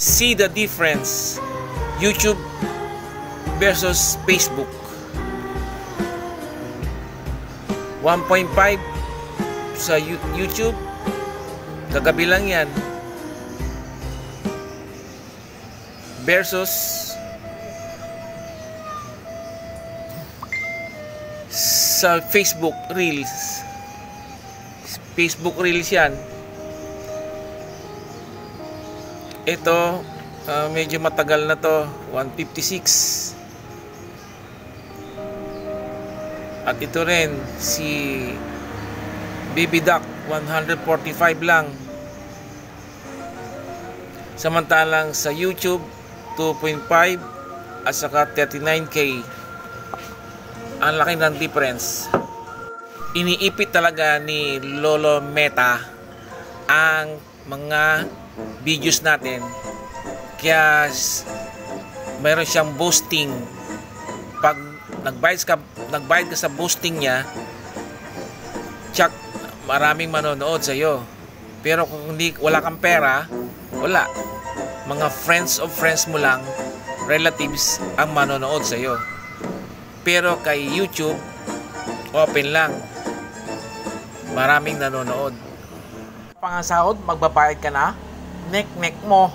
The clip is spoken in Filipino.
see the difference YouTube versus Facebook. 1.5 sa YouTube, kagabi lang yan, versus sa Facebook Reels. Facebook Reels yan. Ito medyo matagal na to, 156. At ito rin si Baby Duck, 145 lang. Samantalang sa YouTube 2.5 at saka 39K. Ang laki ng difference. Iniipit talaga ni Lolo Meta ang mga videos natin. Kaya mayroon siyang boosting. Pag nagbayad ka sa boosting niya, tsak, maraming manonood sa iyo. Pero kung wala kang pera, wala. Mga friends of friends mo lang, relatives ang manonood sa iyo. Pero kay YouTube, open lang. Maraming nanonood. Pangasahod, magbabayad ka na, nek mo.